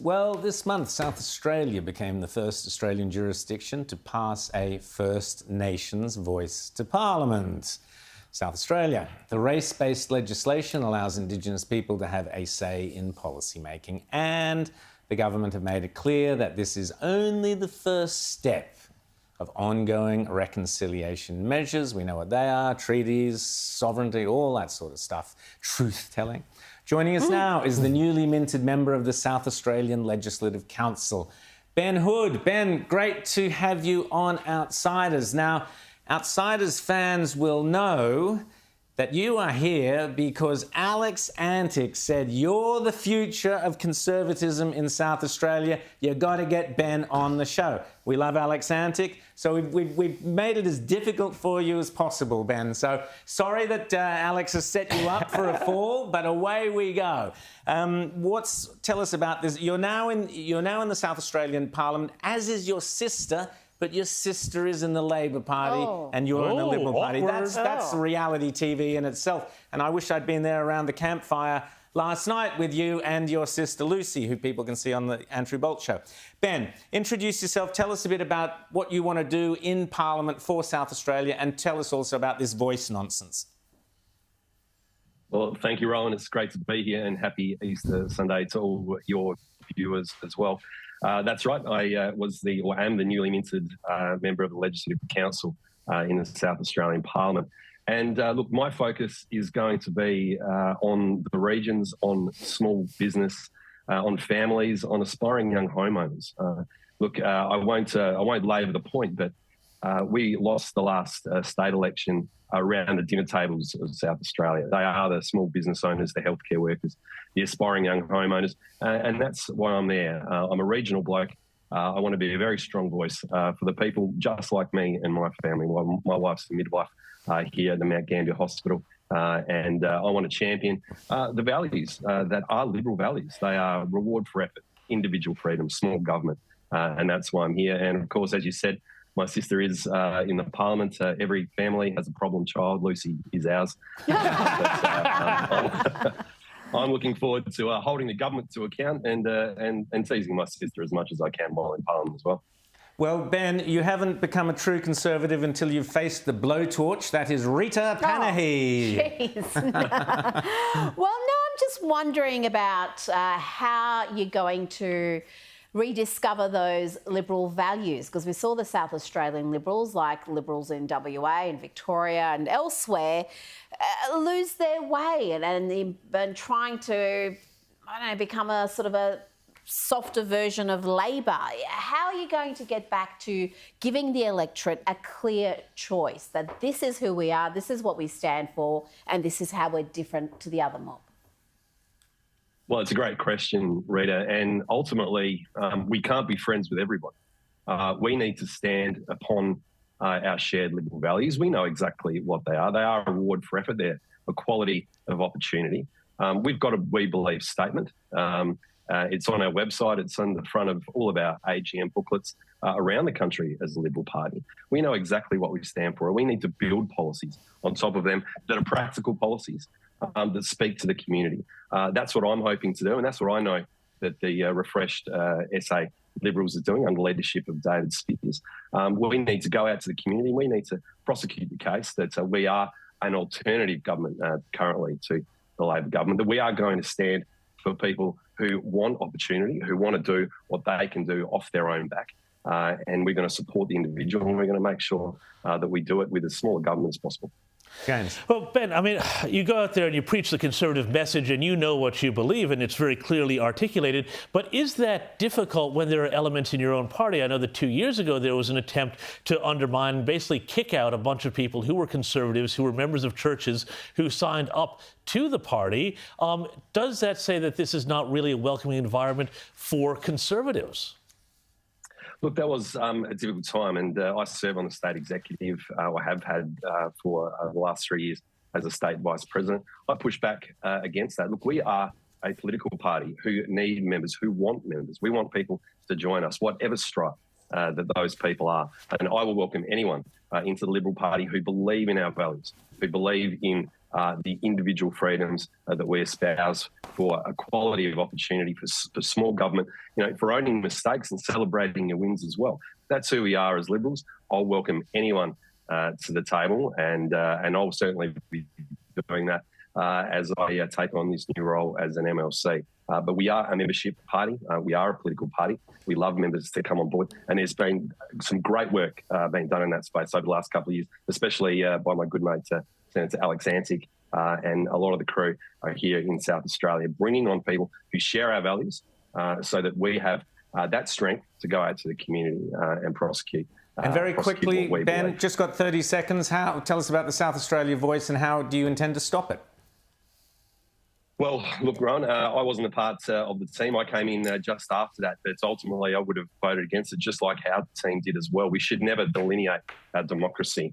Well, this month, South Australia became the first Australian jurisdiction to pass a First Nations voice to Parliament. South Australia. The race-based legislation allows Indigenous people to have a say in policy making, and the government have made it clear that this is only the first step of ongoing reconciliation measures. We know what they are: treaties, sovereignty, all that sort of stuff, truth-telling. Joining us now is the newly minted member of the South Australian Legislative Council, Ben Hood. Ben, great to have you on Outsiders. Now, Outsiders fans will know that you are here because Alex Antic said you're the future of conservatism in South Australia. You got to get Ben on the show. We love Alex Antic, so we've made it as difficult for you as possible, Ben. So sorry that Alex has set you up for a fall, but away we go. Tell us about this. You're now in the South Australian Parliament, as is your sister. But your sister is in the Labor Party and you're in the Liberal Party. That's reality TV in itself. And I wish I'd been there around the campfire last night with you and your sister Lucy, who people can see on the Andrew Bolt Show. Ben, introduce yourself. Tell us a bit about what you want to do in Parliament for South Australia, and tell us also about this voice nonsense. Well, thank you, Rowan. It's great to be here, and happy Easter Sunday to all your viewers as well. That's right. I am the newly minted member of the Legislative Council in the South Australian Parliament. And look, my focus is going to be on the regions, on small business, on families, on aspiring young homeowners. I won't labour the point, but we lost the last state election around the dinner tables of South Australia. They are the small business owners, the healthcare workers, the aspiring young homeowners, and that's why I'm there. I'm a regional bloke. I want to be a very strong voice for the people just like me and my family. My wife's a midwife here at the Mount Gambier Hospital, and I want to champion the values that are Liberal values. They are reward for effort, individual freedom, small government, and that's why I'm here. And of course, as you said, my sister is in the Parliament. Every family has a problem child. Lucy is ours. I'm looking forward to holding the government to account and teasing my sister as much as I can while in Parliament as well. Well, Ben, you haven't become a true Conservative until you've faced the blowtorch. That is Rita Panahi. Jeez. Well, no, I'm just wondering about how you're going to rediscover those Liberal values, because we saw the South Australian Liberals, like Liberals in WA and Victoria and elsewhere, lose their way and trying to, become a sort of a softer version of Labor. How are you going to get back to giving the electorate a clear choice that this is who we are, this is what we stand for, and this is how we're different to the other mob? Well, it's a great question, Rita, and ultimately we can't be friends with everyone. We need to stand upon our shared Liberal values. We know exactly what they are. They are a reward for effort. They're equality of opportunity. We've got a We Believe statement. It's on our website. It's on the front of all of our AGM booklets around the country as a Liberal Party. We know exactly what we stand for. We need to build policies on top of them that are practical policies that speak to the community. That's what I'm hoping to do, and that's what I know that the refreshed SA Liberals are doing under leadership of David Spears. We need to go out to the community. We need to prosecute the case that we are an alternative government currently to the Labor government, that we are going to stand for people who want opportunity, who want to do what they can do off their own back. And we're going to support the individual, and we're going to make sure that we do it with as small a government as possible. James. Well, Ben, I mean, you go out there and you preach the Conservative message and you know what you believe and it's very clearly articulated. But is that difficult when there are elements in your own party? I know that 2 years ago there was an attempt to undermine, basically kick out a bunch of people who were Conservatives, who were members of churches, who signed up to the party. Does that say that this is not really a welcoming environment for Conservatives? Look, that was a difficult time, and I serve on the state executive. I have had for the last 3 years as a state vice president. I push back against that. Look, we are a political party who need members, who want members. We want people to join us, whatever stripe that those people are. And I will welcome anyone into the Liberal Party who believe in our values, who believe in the individual freedoms that we espouse, for equality of opportunity, for small government, for owning mistakes and celebrating your wins as well. That's who we are as Liberals. I'll welcome anyone to the table, and I'll certainly be doing that as I take on this new role as an MLC. But we are a membership party. We are a political party. We love members to come on board. And there's been some great work being done in that space over the last couple of years, especially by my good mate, Senator Alex Antic, and a lot of the crew are here in South Australia, bringing on people who share our values so that we have that strength to go out to the community and prosecute. And very quickly, Ben, just got 30 seconds. Tell us about the South Australia Voice and how do you intend to stop it? Well, look, Ron, I wasn't a part of the team. I came in just after that, but ultimately I would have voted against it, just like our team did as well. We should never delineate our democracy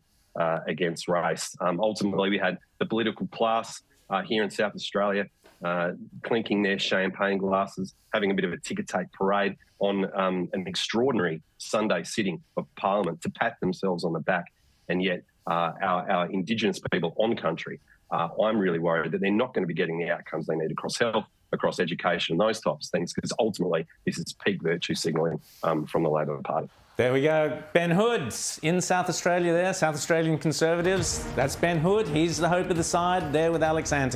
against race. Ultimately, we had the political class here in South Australia clinking their champagne glasses, having a bit of a ticker-tape parade on an extraordinary Sunday sitting of Parliament to pat themselves on the back. And yet our Indigenous people on country, I'm really worried that they're not going to be getting the outcomes they need across health, across education, and those types of things, because ultimately this is peak virtue signalling from the Labor Party. There we go. Ben Hood in South Australia there, South Australian Conservatives. That's Ben Hood. He's the hope of the side there with Alex Antic.